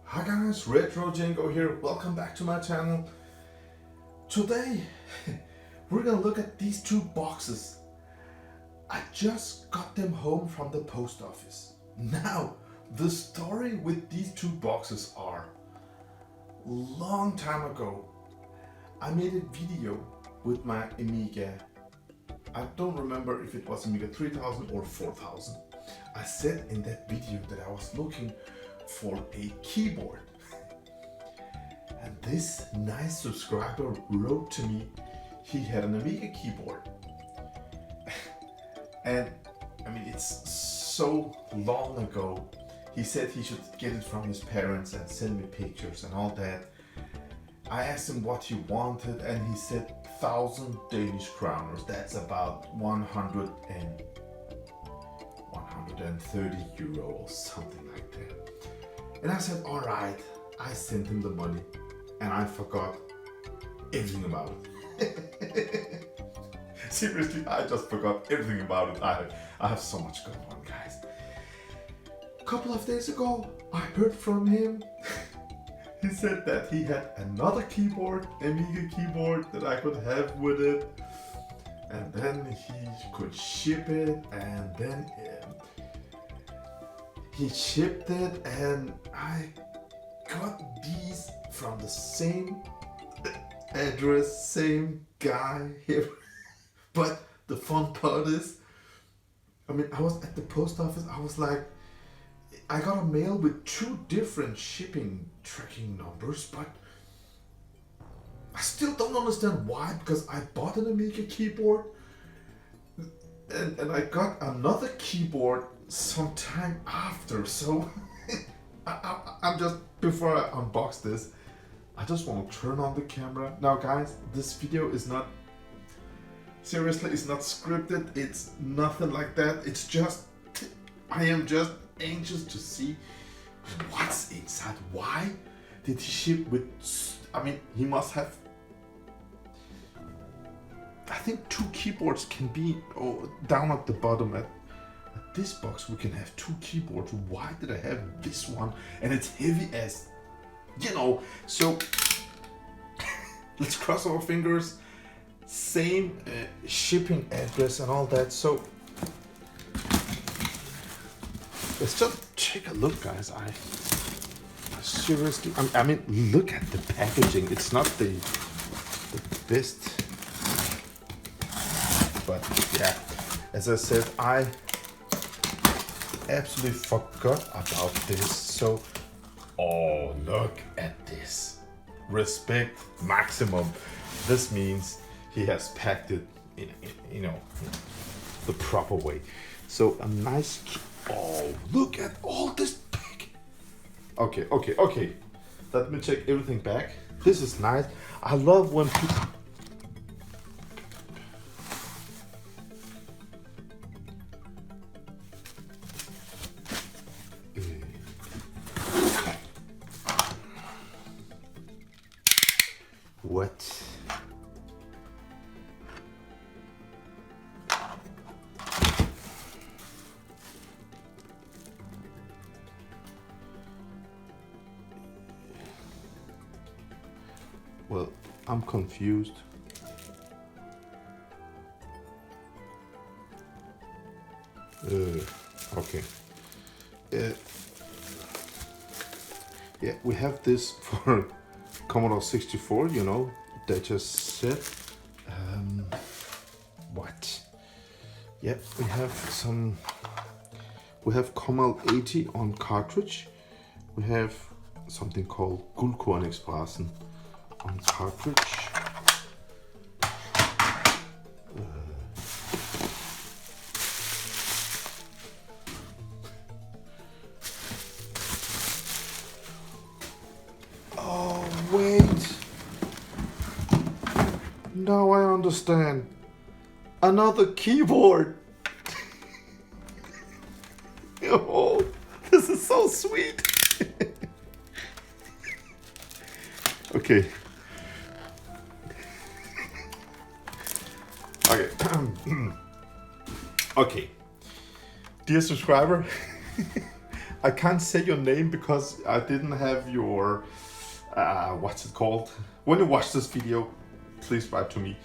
Hi guys, RETROCENGO here. Welcome back to my channel. Today we're gonna look at these two boxes. I just got them home from the post office. Now, the story with these two boxes are long time ago. I made a video with my Amiga. I don't remember if it was Amiga 3000 or 4000. I said in that video that I was looking for a keyboard. And this nice subscriber wrote to me he had an Amiga keyboard. And I mean, it's so long ago. He said he should get it from his parents and send me pictures and all that. I asked him what he wanted and he said 1,000 Danish kroners. That's about 130 euro or something like that. And I said, all right. I sent him the money and I forgot everything about it. Seriously, I just forgot everything about it. I have so much going on, guys. A couple of days ago, I heard from him. He said that he had another keyboard, Amiga keyboard, that I could have with it. And then he could ship it, and then he shipped it, and I got these from the same address, same guy here. But the fun part is, I mean, I was at the post office, I was like, I got a mail with two different shipping tracking numbers, but I still don't understand why, because I bought an Amiga keyboard and I got another keyboard sometime after. So I'm just, before I unbox this, I just want to turn on the camera. Now guys, this video is not, seriously, it's not scripted, it's nothing like that. It's just, I am just anxious to see what's inside. Why did he ship with, I mean, he must have, I think two keyboards can be down at the bottom. At this box we can have two keyboards. Why did I have this one? And it's heavy as, you know, so let's cross our fingers. Same shipping address and all that. So let's just take a look, guys. I seriously, I mean, look at the packaging. It's not the best, but yeah, as I said, I absolutely forgot about this. So, oh, look at this. Respect maximum. This means he has packed it in, you know, the proper way. So a nice, oh, look at all this big. Okay. Let me check everything back. This is nice. I love when people, what? Well, I'm confused. Okay. Yeah, we have this for Commodore 64, you know, they just said. What? Yeah, we have some, we have Commodore 80 on cartridge. We have something called Guldkornexpressen on cartridge. Oh, wait. Now I understand. Another keyboard. Oh, this is so sweet. Okay. Okay. Dear subscriber, I can't say your name because I didn't have your, what's it called? When you watch this video, please write to me.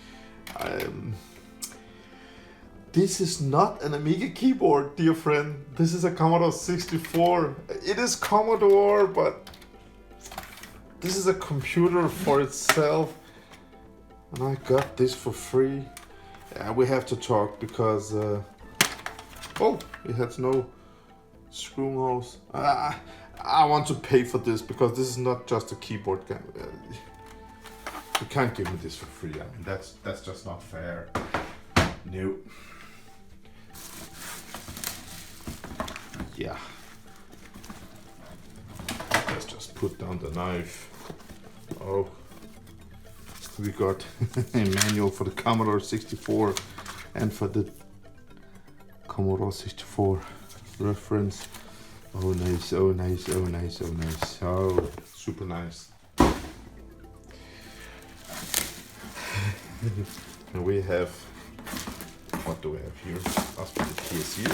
This is not an Amiga keyboard, dear friend. This is a Commodore 64. It is Commodore, but this is a computer for itself. And I got this for free. We have to talk because, oh, it has no screw holes. I want to pay for this because this is not just a keyboard. You can't give me this for free. I mean, that's just not fair. No. Yeah. Let's just put down the knife. Oh. We got a manual for the Commodore 64 and for the Commodore 64 reference. Oh nice, oh nice, oh nice, oh nice. Oh, super nice. And we have, what do we have here? That's for the PSU.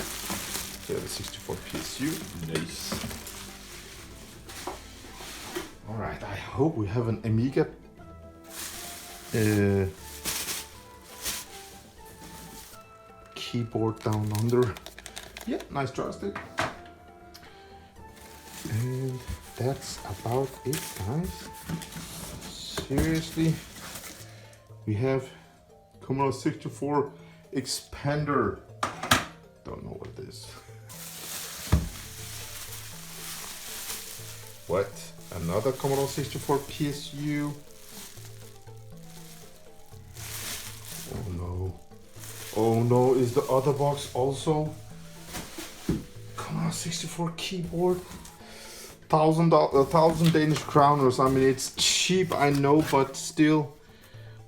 So the 64 PSU, nice. Alright, I hope we have an Amiga keyboard down under. Yeah, nice joystick. And that's about it, guys. Seriously, we have Commodore 64 expander. Don't know what it is. What? Another Commodore 64 PSU. Oh no. Oh no, is the other box also Commodore 64 keyboard? $1,000 Danish kroners. I mean, it's cheap, I know, but still.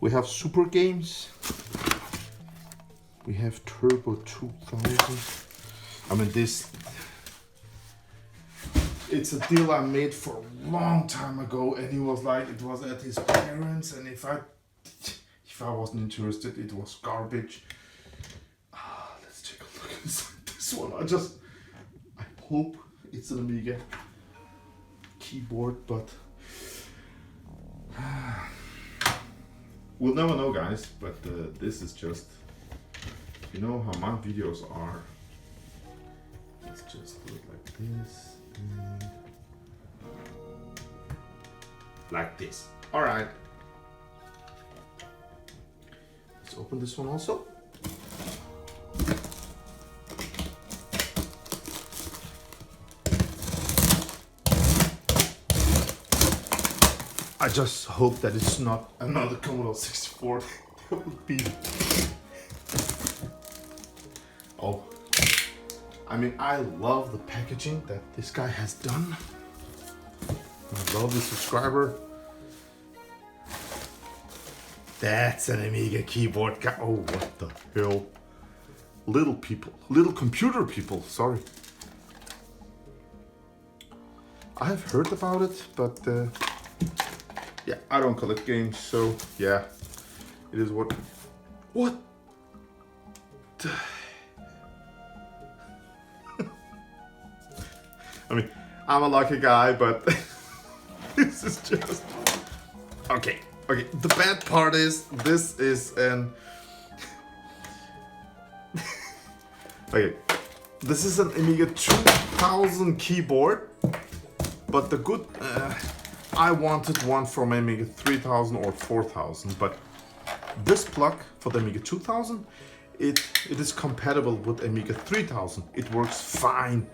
We have Super Games. We have Turbo 2000. I mean, it's a deal I made for a long time ago, and he was like, it was at his parents, and if I wasn't interested, it was garbage. Let's take a look inside this one. I hope it's an Amiga keyboard, but we'll never know, guys. But this is just, you know how my videos are. Let's just do it like this and like this. All right. Let's open this one also. I just hope that it's not another Commodore 64. That would be... Oh. I mean, I love the packaging that this guy has done. I love the subscriber. That's an Amiga keyboard. Oh, what the hell. Little people. Little computer people, sorry. I have heard about it, but... yeah, I don't collect games, so yeah, it is what the... I mean, I'm a lucky guy, but this is just... Okay, the bad part is, this is an... Okay, this is an Amiga 2000 keyboard, but the good... I wanted one from Amiga 3000 or 4000, but this plug for the Amiga 2000, it is compatible with Amiga 3000. It works fine,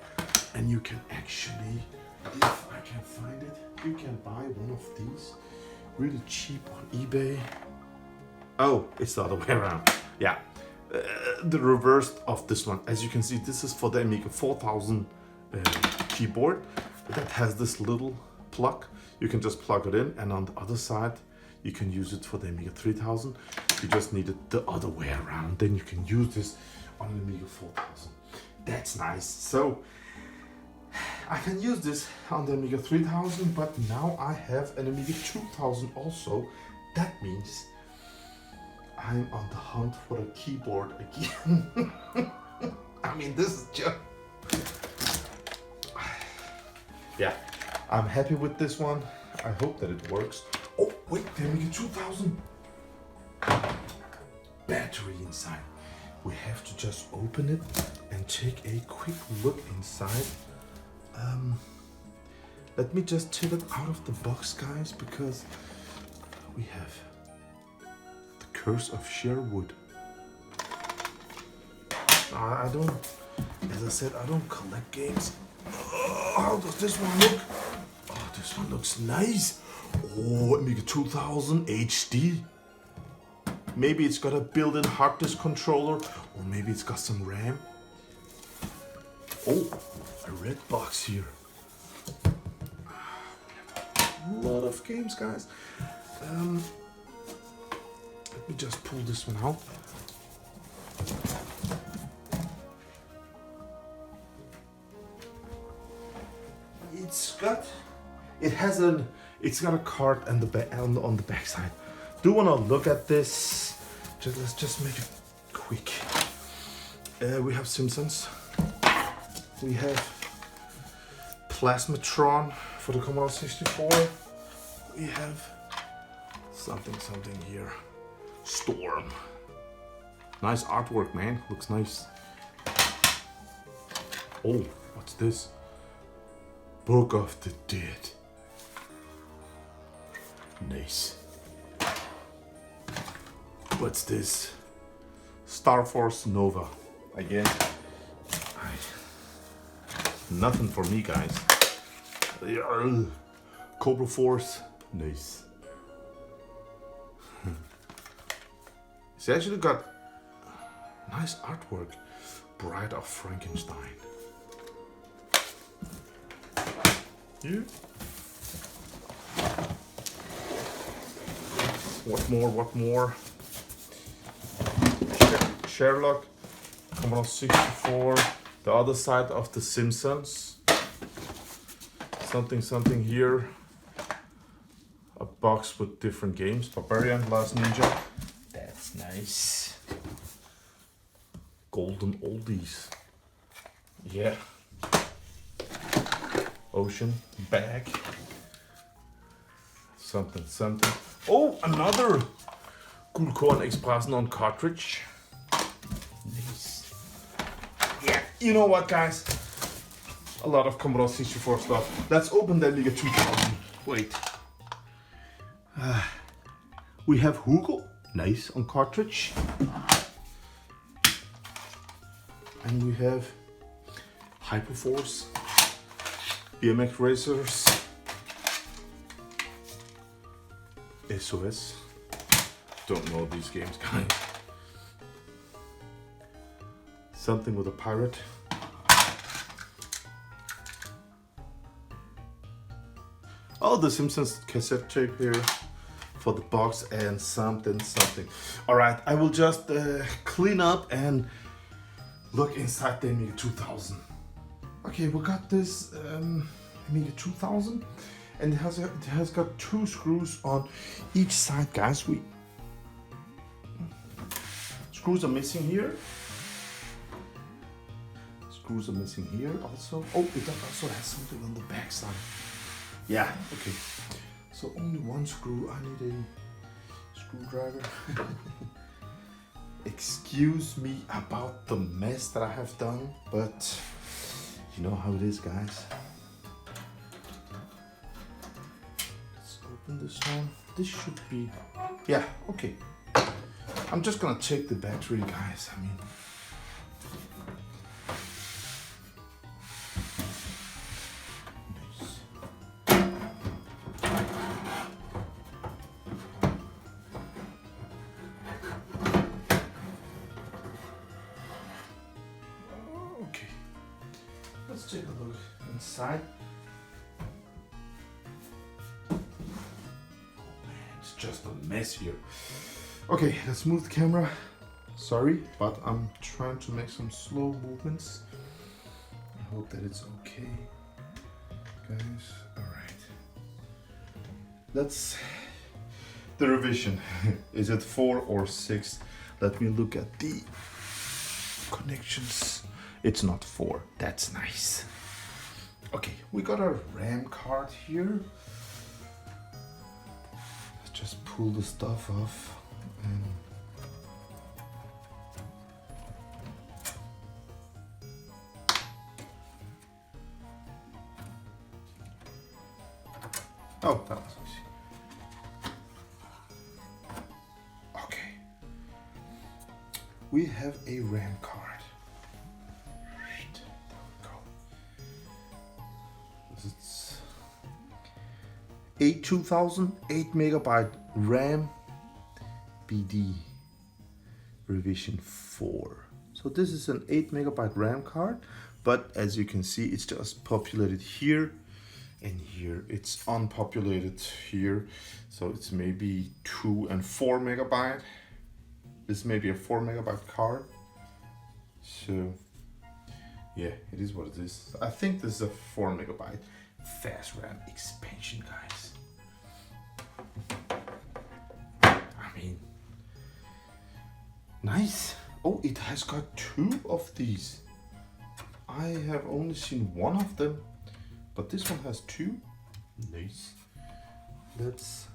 and you can actually, if I can find it, you can buy one of these really cheap on eBay. Oh, it's the other way around. Yeah, the reverse of this one. As you can see, this is for the Amiga 4000 keyboard that has this little plug. You can just plug it in, and on the other side you can use it for the Amiga 3000. You just need it the other way around, then you can use this on the Amiga 4000. That's nice. So I can use this on the Amiga 3000, but now I have an Amiga 2000 also. That means I'm on the hunt for a keyboard again. I mean, this is just... yeah, I'm happy with this one. I hope that it works. Oh, wait, the Amiga 2000. Battery inside. We have to just open it and take a quick look inside. Let me just take it out of the box, guys, because we have the Curse of Sherwood. I don't, as I said, I don't collect games. Oh, how does this one look? Oh, this one looks nice. Oh, Amiga 2000 HD. Maybe it's got a built-in hard disk controller, or maybe it's got some RAM. Oh, a red box here. A lot of games, guys. Let me just pull this one out. It's got a card on the back side. Do you want to look at this? Let's just make it quick. We have Simpsons. We have Plasmatron for the Commodore 64. We have something here. Storm. Nice artwork, man. Looks nice. Oh, what's this? Book of the Dead. Nice. What's this? Star Force Nova. Again, nothing for me, guys. Cobra Force. Nice. It's actually got nice artwork. Bride of Frankenstein. Yeah. What more? Sherlock, Commodore 64, the other side of the Simpsons. Something here. A box with different games. Barbarian, Last Ninja. That's nice. Golden oldies. Yeah. Ocean, bag. Something. Oh, another Guldkorn Expressen on cartridge. Nice. Yeah, you know what, guys? A lot of Commodore 64 stuff. Let's open the Amiga 2000. Wait. We have Hugo. Nice on cartridge. And we have Hyperforce. BMX Racers. SOS. Don't know these games, guys. Something with a pirate. Oh, the Simpsons cassette tape here for the box and something. All right, I will just clean up and look inside the Amiga 2000. Okay, we got this Amiga 2000, and it has got two screws on each side, guys. Screws are missing here. Screws are missing here also. Oh, it also has something on the back side. Yeah, okay. So only one screw. I need a screwdriver. Excuse me about the mess that I have done, but you know how it is, guys. Let's open this one. This should be, yeah, okay. I'm just gonna check the battery, guys. I mean, okay. Let's take a look inside. Oh man, it's just a mess here. Okay, let's move the camera. Sorry, but I'm trying to make some slow movements. I hope that it's okay, guys. All right. Let's the revision. Is it 4 or 6? Let me look at the connections. It's not 4. That's nice. Okay, we got our RAM card here. Let's just pull the stuff off. And oh, that was easy. Okay. We have a RAM card. There we go. It's A2000 8MB RAM BD revision 4. So this is an 8MB RAM card, but as you can see, it's just populated here and here. It's unpopulated here, so it's maybe 2 and 4MB. This may be a 4MB card. So yeah, it is what it is. I think this is a 4MB fast RAM expansion, guys. I mean, nice. Oh, it has got 2 of these. I have only seen 1 of them, but this one has 2. Nice. It's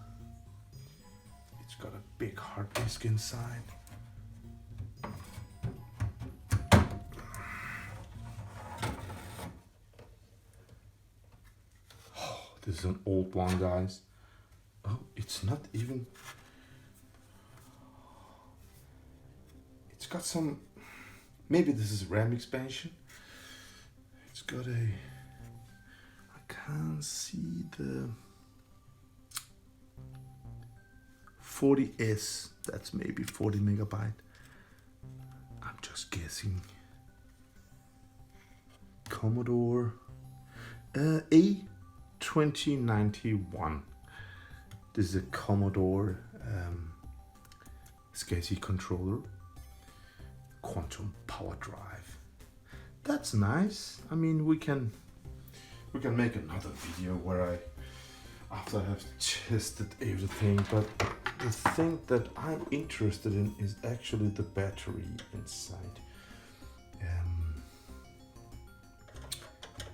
got a big hard disk inside. Oh, this is an old one, guys. Oh, it's not even. It's got some. Maybe this is RAM expansion. It's got a. I can't see the 40S. That's maybe 40MB. I'm just guessing. Commodore A2091. This is a Commodore SCSI controller. Quantum power drive. That's nice. I mean, we can make another video where after I have tested everything, but the thing that I'm interested in is actually the battery inside.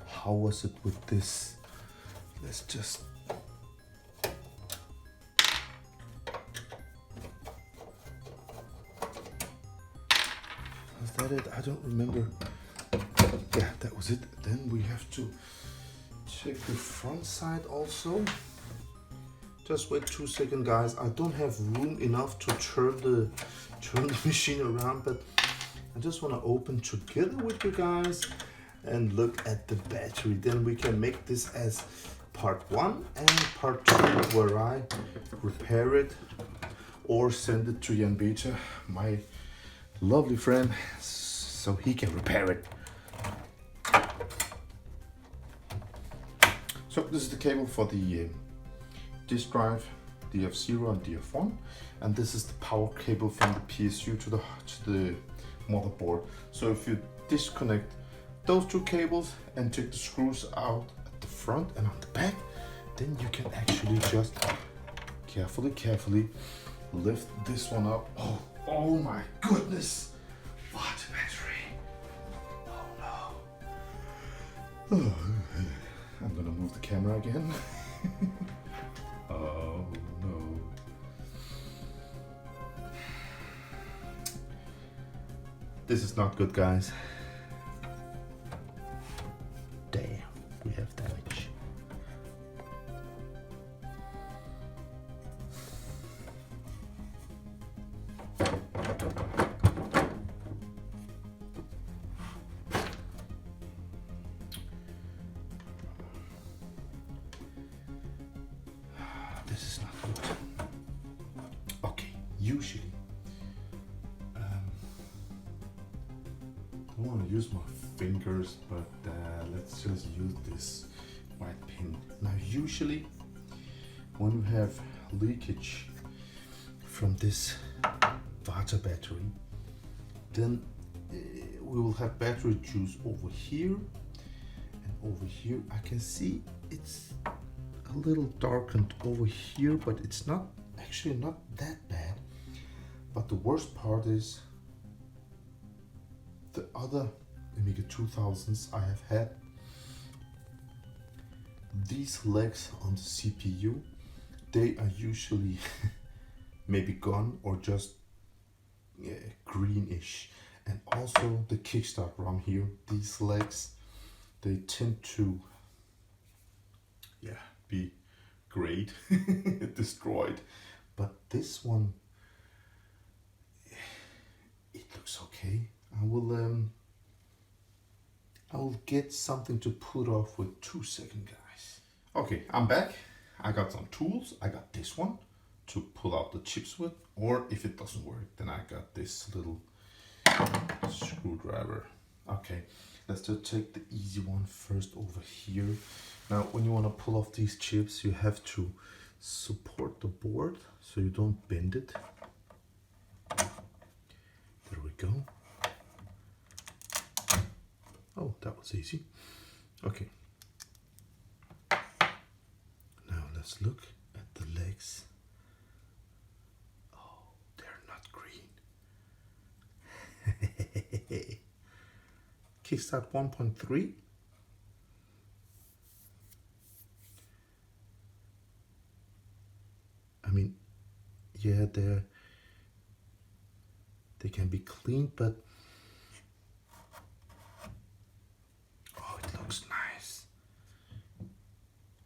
How was it with this? Let's just. Was that it? I don't remember. Yeah, that was it. Then we have to check the front side also. Just wait 2 seconds, guys. I don't have room enough to turn the machine around, but I just want to open together with you guys and look at the battery. Then we can make this as part 1 and part 2, where I repair it or send it to Jan Becher, my lovely friend, so he can repair it. So this is the cable for the disk drive, DF0 and DF1, and this is the power cable from the PSU to the motherboard. So if you disconnect those 2 cables and take the screws out at the front and on the back, then you can actually just carefully lift this one up. Oh my goodness! What a battery! Oh no! I'm gonna move the camera again. Oh no! This is not good, guys. Damn, we have damage. This is not good. Okay, usually I don't want to use my fingers, but let's just use this white pin. Now usually when we have leakage from this water battery, then we will have battery juice over here and over here. I can see it's a little darkened over here, but it's not actually not that bad. But the worst part is the other Amiga 2000s I have had. these legs on the CPU, they are usually maybe gone or just greenish. And also the kickstart ROM here, these legs, they tend to be great, destroyed. But this one, it looks okay. I will get something to put off with 2 seconds, guys. Okay, I'm back. I got some tools. I got this one to pull out the chips with, or if it doesn't work, then I got this little screwdriver. Okay, let's just take the easy one first over here. Now, when you want to pull off these chips, you have to support the board so you don't bend it. There we go. Oh, that was easy. Okay. Now let's look at the legs. Oh, they're not green. Kickstart 1.3. I mean, yeah, they can be cleaned, but oh, it looks nice.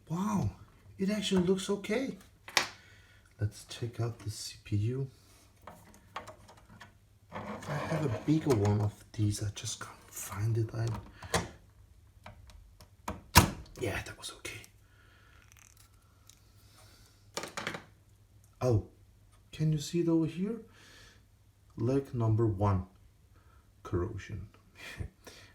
Wow, it actually looks okay. Let's check out the CPU. I have a bigger one of these. I just can't find it. Yeah, that was okay. Oh, can you see it over here? Leg number 1, corrosion.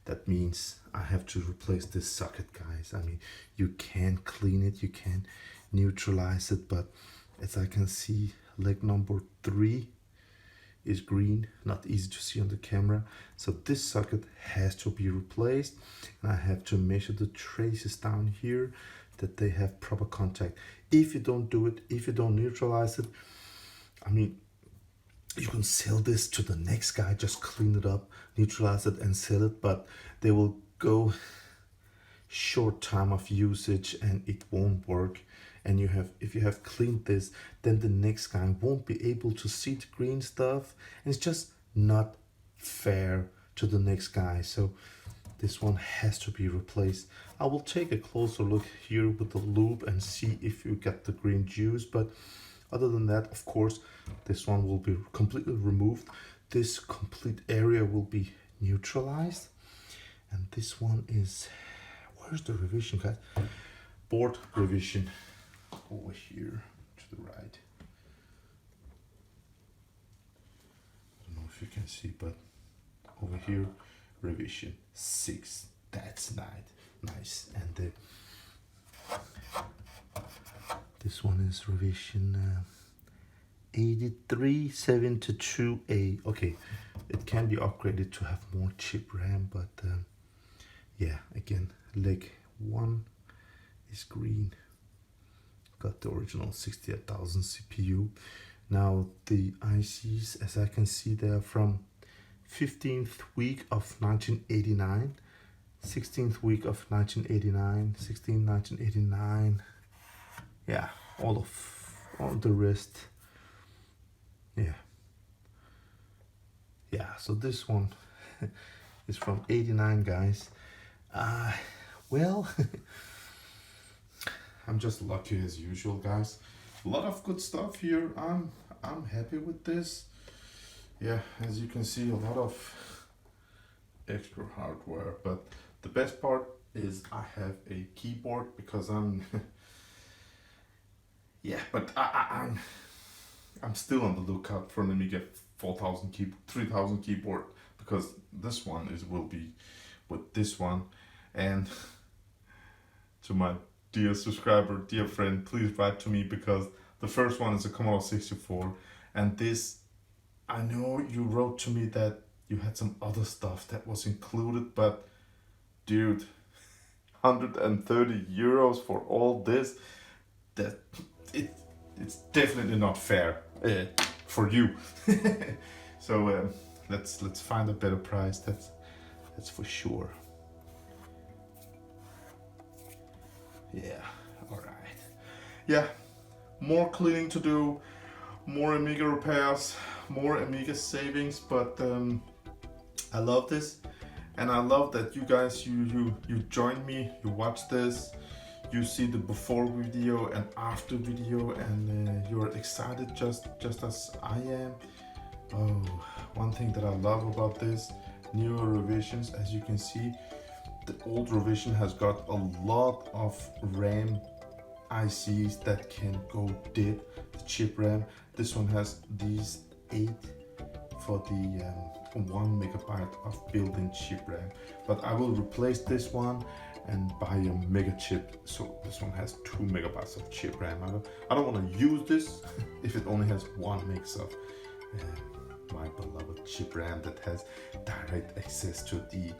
That means I have to replace this socket, guys. I mean, you can clean it, you can neutralize it, but as I can see, leg number 3 is green, not easy to see on the camera. So this socket has to be replaced, and I have to measure the traces down here that they have proper contact. If you don't do it, if you don't neutralize it, I mean, you can sell this to the next guy, just clean it up, neutralize it and sell it, but they will go short time of usage and it won't work. And if you have cleaned this, then the next guy won't be able to see the green stuff, and it's just not fair to the next guy. So this one has to be replaced. I will take a closer look here with the loupe and see if you get the green juice, but other than that, of course, this one will be completely removed. This complete area will be neutralized. And this one is, where's the revision, guys? Board revision over here to the right. I don't know if you can see, but over here, revision 6. That's nice. And this one is revision 8372A. Okay, it can be upgraded to have more chip RAM, but yeah, again, leg 1 is green. Got the original 68,000 CPU. Now the ICs, as I can see, they are from 15th week of 1989, 16th week of 1989, 1989. Yeah, all the rest. Yeah, so this one is from 89, guys. Well, I'm just lucky as usual, guys. A lot of good stuff here. I'm happy with this. Yeah, as you can see, a lot of extra hardware, but the best part is I have a keyboard because I'm yeah, but I'm still on the lookout for an Amiga 3000 keyboard, because this one will be with this one. And to my dear subscriber, dear friend, please write to me, because the first one is a Commodore 64, and this, I know you wrote to me that you had some other stuff that was included, but dude, 130 euros for all this, it's definitely not fair for you. So let's find a better price. That's for sure. Yeah, alright. Yeah, more cleaning to do, more Amiga repairs, more Amiga savings, but I love this, and I love that you guys, you join me, you watch this, you see the before video and after video, and you're excited just as I am. Oh, one thing that I love about this newer revisions, as you can see, the old revision has got a lot of RAM ICs that can go dead, the chip RAM. This one has these 8 for the 1 megabyte of built-in chip RAM, but I will replace this one and buy a mega chip, so this one has 2 megabytes of chip RAM. I don't want to use this if it only has 1 mix of my beloved chip RAM that has direct access to the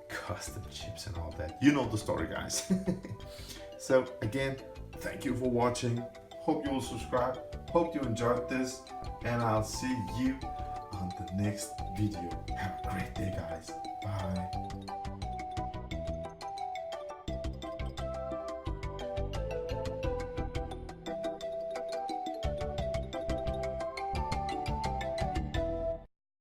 custom chips and all that. You know the story, guys. So again, thank you for watching. Hope you will subscribe. Hope you enjoyed this, and I'll see you on the next video. Have a great day, guys. Bye.